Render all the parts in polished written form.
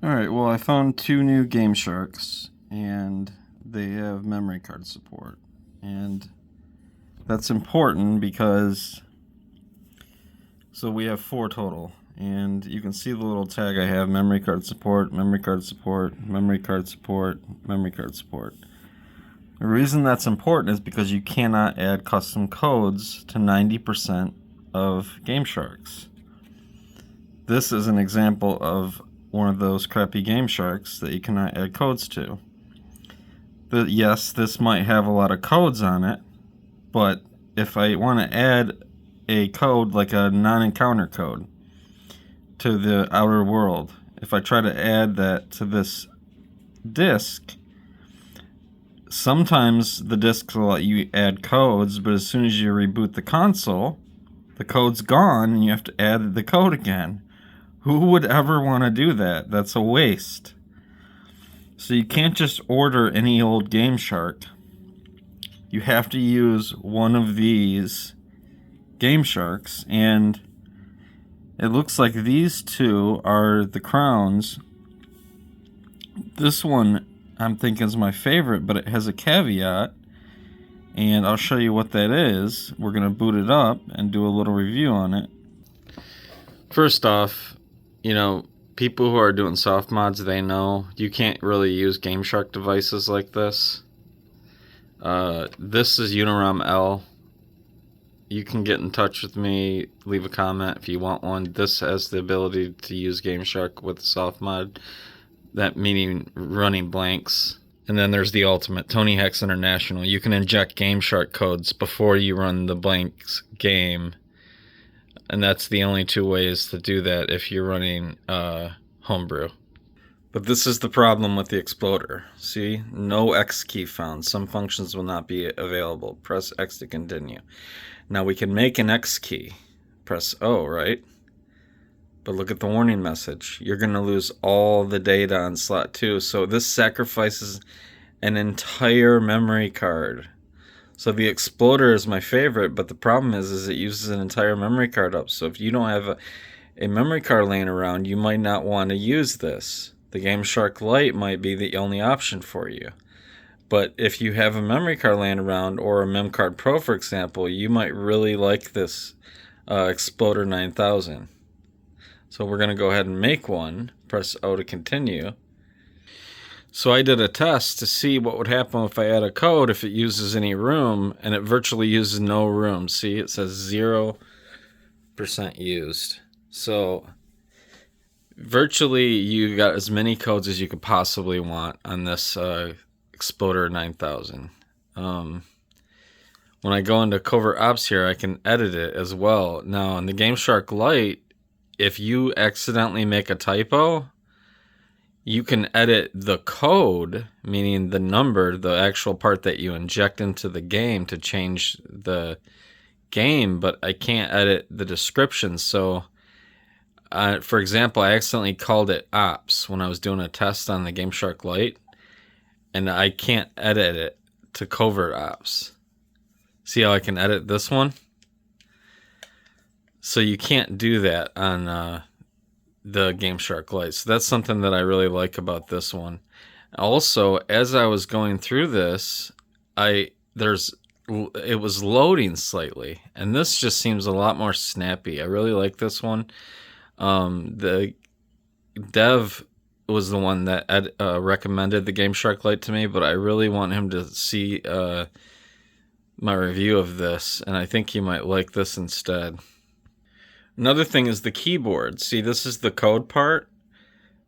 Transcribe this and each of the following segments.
Alright, well I found two new Gamesharks, and they have memory card support. And that's important because, so we have four total. And you can see the little tag I have, memory card support, memory card support, memory card support, memory card support. The reason that's important is because you cannot add custom codes to 90% of Gamesharks. This is an example of one of those crappy Gamesharks that you cannot add codes to. Yes, this might have a lot of codes on it, but if I want to add a code like a non-encounter code to the outer world, if I try to add that to this disk, sometimes the disks will let you add codes, but as soon as you reboot the console, the code's gone and you have to add the code again. Who would ever want to do that? That's a waste. So you can't just order any old Gameshark. You have to use one of these Gamesharks, and it looks like these two are the crowns. This one I'm thinking is my favorite, but it has a caveat, and I'll show you what that is. We're going to boot it up and do a little review on it. First off, people who are doing soft mods, they know you can't really use Gameshark devices like this. This is Unirom L. You can get in touch with me, leave a comment if you want one. This has the ability to use Gameshark with soft mod, that meaning running blanks. And then there's the ultimate, Tony Hex International. You can inject Gameshark codes before you run the blanks game. And that's the only two ways to do that if you're running homebrew. But this is the problem with the Xploder. See, no X key found. Some functions will not be available. Press X to continue. Now we can make an X key. Press O, right? But look at the warning message. You're going to lose all the data on slot 2. So this sacrifices an entire memory card. So the Xploder is my favorite, but the problem is it uses an entire memory card up. So if you don't have a memory card laying around, you might not want to use this. The Gameshark Lite might be the only option for you. But if you have a memory card laying around, or a Mem Card Pro, for example, you might really like this Xploder 9000. So we're going to go ahead and make one. Press O to continue. So I did a test to see what would happen if I add a code if it uses any room, and it virtually uses no room. See, it says 0% used. So virtually you got as many codes as you could possibly want on this Xploder 9000. When I go into covert ops here, I can edit it as well. Now on the Gameshark Lite, if you accidentally make a typo, you can edit the code, meaning the number, the actual part that you inject into the game to change the game, but I can't edit the description. So, for example, I accidentally called it ops when I was doing a test on the Gameshark Lite, and I can't edit it to covert ops. See how I can edit this one? So you can't do that on the Gameshark Lite. So that's something that I really like about this one. Also, as I was going through this, it was loading slightly, and this just seems a lot more snappy. I really like this one. The dev was the one that recommended the Gameshark Lite to me, but I really want him to see my review of this, and I think he might like this instead. Another thing is the keyboard. See, this is the code part.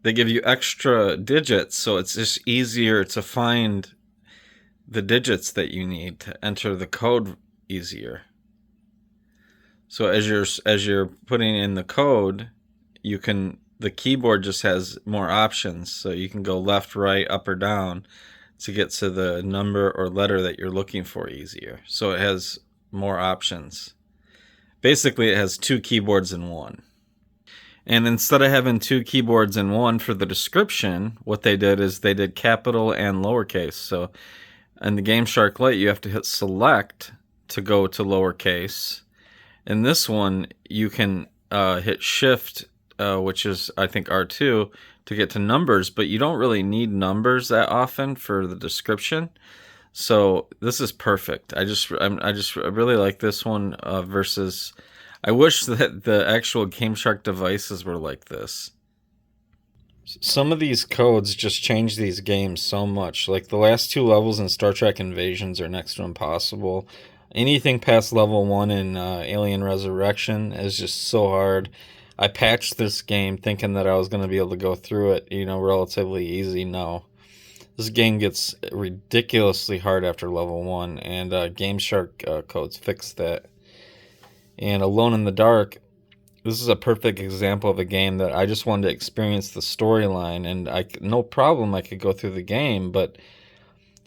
They give you extra digits, so it's just easier to find the digits that you need to enter the code easier. So as you're putting in the code, the keyboard just has more options, so you can go left, right, up, or down to get to the number or letter that you're looking for easier. So it has more options. Basically, it has two keyboards in one. And instead of having two keyboards in one for the description, what they did is they did capital and lowercase. So in the Gameshark Lite, you have to hit select to go to lowercase. In this one, you can hit shift which is I think R2, to get to numbers, but you don't really need numbers that often for the description. So this is perfect. I really like this one versus. I wish that the actual Gameshark devices were like this. Some of these codes just change these games so much. Like the last 2 levels in Star Trek Invasions are next to impossible. Anything past level 1 in Alien Resurrection is just so hard. I patched this game thinking that I was going to be able to go through it, relatively easy. No. This game gets ridiculously hard after level 1, and Gameshark codes fix that. And Alone in the Dark, this is a perfect example of a game that I just wanted to experience the storyline, and no problem I could go through the game, but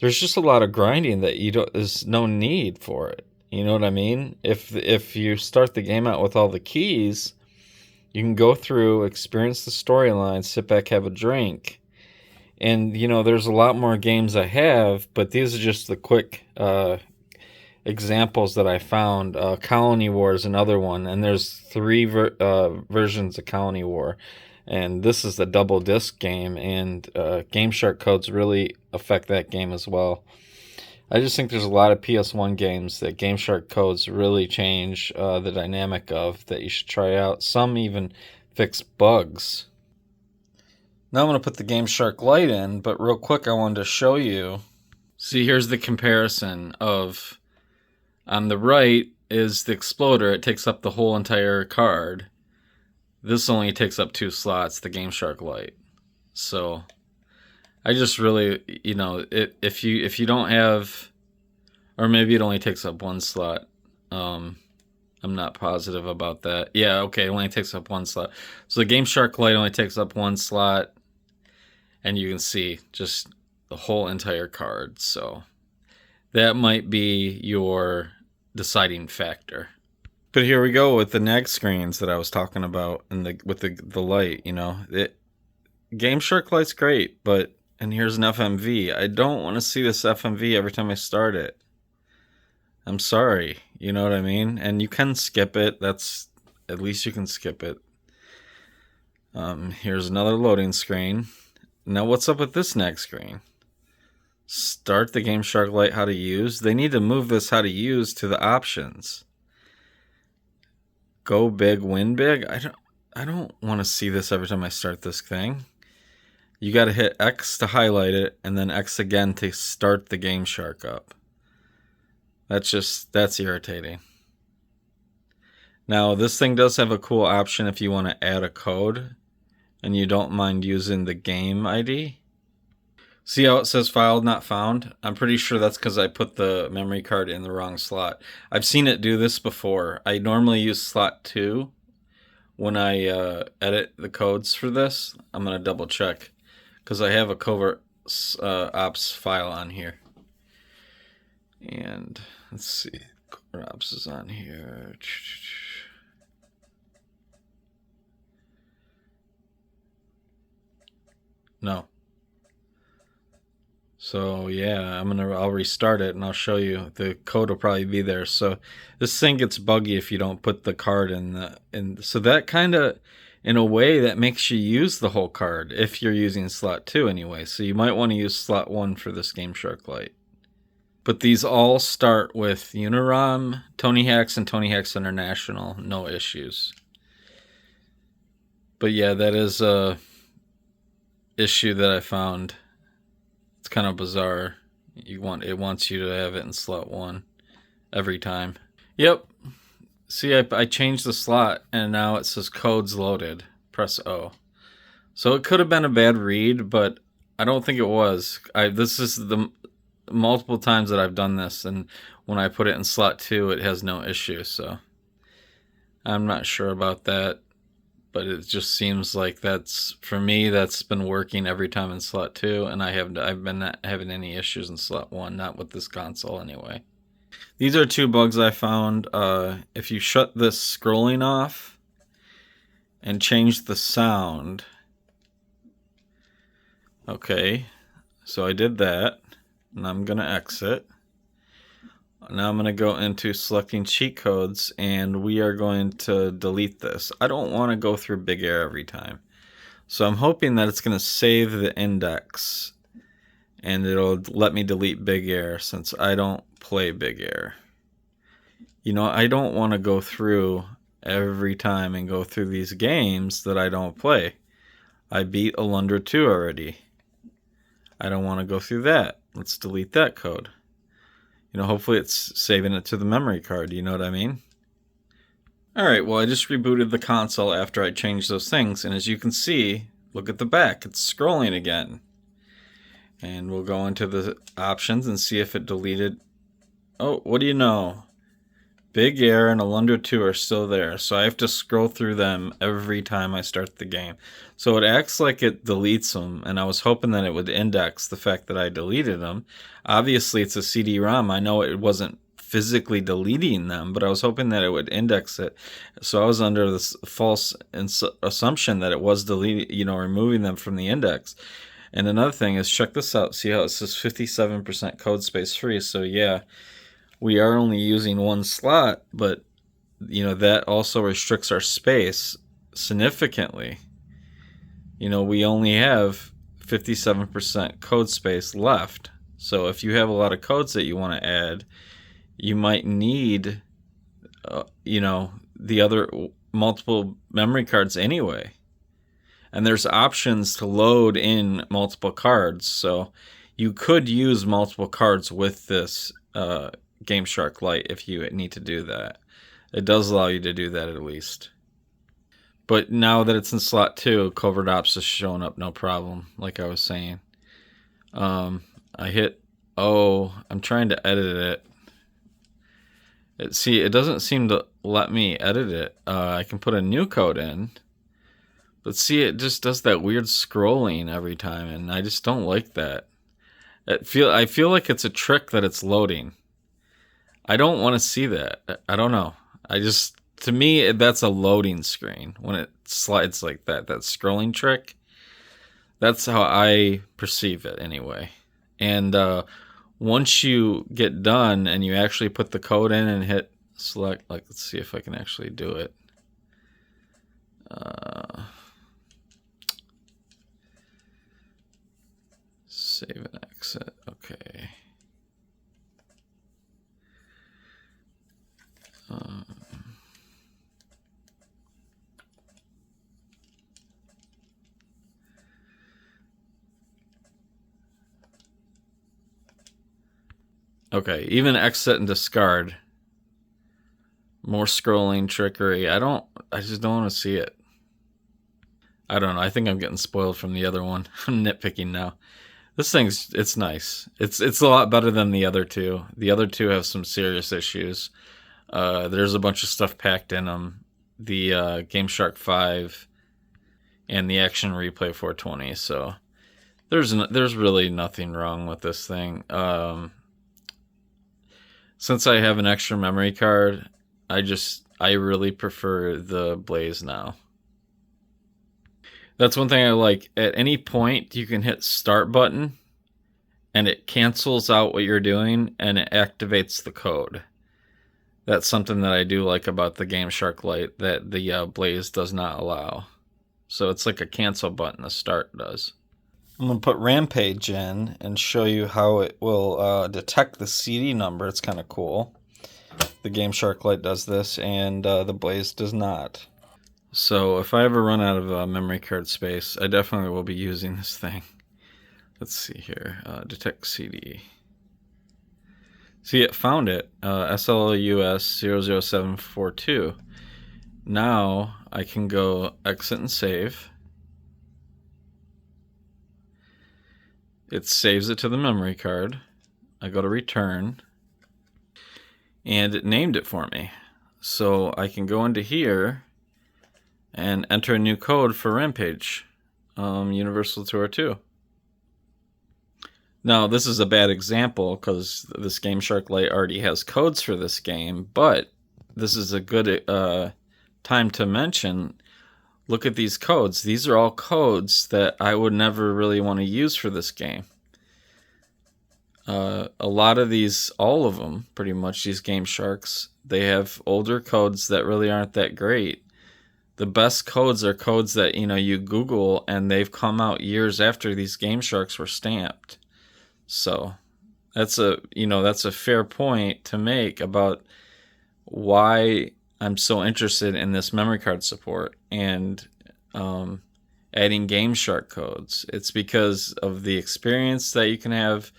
there's just a lot of grinding that there's no need for it. You know what I mean? If you start the game out with all the keys, you can go through, experience the storyline, sit back, have a drink. And, there's a lot more games I have, but these are just the quick examples that I found. Colony War is another one, and there's 3 versions of Colony War. And this is the double disc game, and Gameshark codes really affect that game as well. I just think there's a lot of PS1 games that Gameshark codes really change the dynamic of that you should try out. Some even fix bugs. Now I'm going to put the Gameshark Lite in, but real quick I wanted to show you. See, here's the comparison of, on the right is the Xploder. It takes up the whole entire card. This only takes up 2 slots, the Gameshark Lite. So I just really, if you don't have, or maybe it only takes up 1 slot. I'm not positive about that. Yeah, okay, it only takes up 1 slot. So the Gameshark Lite only takes up 1 slot. And you can see just the whole entire card. So that might be your deciding factor. But here we go with the next screens that I was talking about, and with the light. Gameshark Lite's great, and here's an FMV. I don't want to see this FMV every time I start it. I'm sorry, you know what I mean? And you can skip it. At least you can skip it. Here's another loading screen. Now what's up with this next screen? Start the Gameshark Lite how to use. They need to move this how to use to the options. Go big, win big. I don't want to see this every time I start this thing. You got to hit X to highlight it, and then X again to start the Gameshark up. That's irritating. Now this thing does have a cool option if you want to add a code and you don't mind using the game ID. See how it says file not found? I'm pretty sure that's because I put the memory card in the wrong slot. I've seen it do this before. I normally use slot 2 when I edit the codes for this. I'm going to double check because I have a covert ops file on here. And let's see, covert ops is on here. No. So yeah, I'll restart it and I'll show you. The code will probably be there. So this thing gets buggy if you don't put the card in. So that kind of, in a way, that makes you use the whole card if you're using slot 2 anyway. So you might want to use slot 1 for this Gameshark Lite. But these all start with Unirom, Tony Hawk's, and Tony Hawk's International. No issues. But yeah, that is a issue that I found. It's kind of bizarre. It wants you to have it in slot 1 every time. Yep. See, I changed the slot and now it says codes loaded. Press O. So it could have been a bad read, but I don't think it was. This is the multiple times that I've done this, and when I put it in slot 2, it has no issue. So I'm not sure about that. But it just seems like for me, that's been working every time in slot 2, and I've been not having any issues in slot 1, not with this console anyway. These are 2 bugs I found. If you shut this scrolling off and change the sound. Okay, so I did that, and I'm gonna exit. Now I'm going to go into selecting cheat codes, and we are going to delete this. I don't want to go through Big Air every time. So I'm hoping that it's going to save the index, and it'll let me delete Big Air since I don't play Big Air. You know, I don't want to go through every time and go through these games that I don't play. I beat Xploder 2 already. I don't want to go through that. Let's delete that code. You know, hopefully it's saving it to the memory card, you know what I mean? Alright, well I just rebooted the console after I changed those things, and as you can see, look at the back, it's scrolling again. And we'll go into the options and see if it deleted. Oh, what do you know? Big Air and Xploder 2 are still there, so I have to scroll through them every time I start the game. So it acts like it deletes them, and I was hoping that it would index the fact that I deleted them. Obviously, it's a CD-ROM. I know it wasn't physically deleting them, but I was hoping that it would index it. So I was under this false assumption that it was deleting, you know, removing them from the index. And another thing is, check this out. See how it says 57% code space free? So yeah, we are only using one slot, but you know that also restricts our space significantly. You know, we only have 57% code space left. So if you have a lot of codes that you want to add, you might need, you know, the other multiple memory cards anyway. And there's options to load in multiple cards, so you could use multiple cards with this Gameshark Lite if you need to do that. It does allow you to do that at least. But now that it's in slot 2, covert ops is showing up no problem, like I was saying. I hit O. I'm trying to edit it. See, it doesn't seem to let me edit it. I can put a new code in. But see, it just does that weird scrolling every time, and I just don't like that. I feel like it's a trick that it's loading. I don't want to see that. I don't know. To me, that's a loading screen when it slides like that. That scrolling trick. That's how I perceive it anyway. And once you get done and you actually put the code in and hit select, like, let's see if I can actually do it. Save and exit. Okay. Okay, even exit and discard. More scrolling trickery. I just don't want to see it. I don't know. I think I'm getting spoiled from the other one. I'm nitpicking now. This it's nice. It's a lot better than the other two. The other two have some serious issues. There's a bunch of stuff packed in them. The Gameshark 5 and the Action Replay 420. So there's really nothing wrong with this thing. Since I have an extra memory card, I really prefer the Blaze now. That's one thing I like. At any point, you can hit start button, and it cancels out what you're doing, and it activates the code. That's something that I do like about the Gameshark Lite that the Blaze does not allow. So it's like a cancel button, the start does. I'm going to put Rampage in and show you how it will detect the CD number. It's kind of cool. The Gameshark Lite does this, and the Blaze does not. So if I ever run out of memory card space, I definitely will be using this thing. Let's see here. Detect CD. See, it found it. SLUS 00742. Now I can go exit and save. It saves it to the memory card. I go to return. And it named it for me. So I can go into here and enter a new code for Rampage, Universal Tour 2. Now, this is a bad example because this Gameshark Lite already has codes for this game, but this is a good time to mention, look at these codes. These are all codes that I would never really want to use for this game. A lot of these, all of them, pretty much, these Gamesharks, they have older codes that really aren't that great. The best codes are codes that, you Google, and they've come out years after these Gamesharks were stamped. So that's a fair point to make about why I'm so interested in this memory card support and adding Gameshark codes. It's because of the experience that you can have,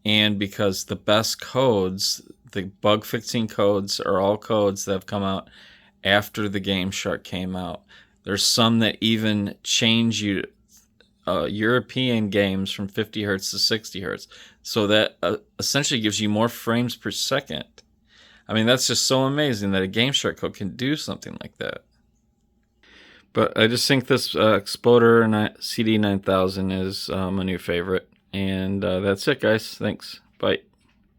and because the best codes, the bug fixing codes, are all codes that have come out after the Gameshark came out. There's some that even change you European games from 50 hertz to 60 hertz. So that essentially gives you more frames per second. I mean, that's just so amazing that a Gameshark code can do something like that. But I just think this Xploder CD9000 is my new favorite. And that's it, guys. Thanks. Bye.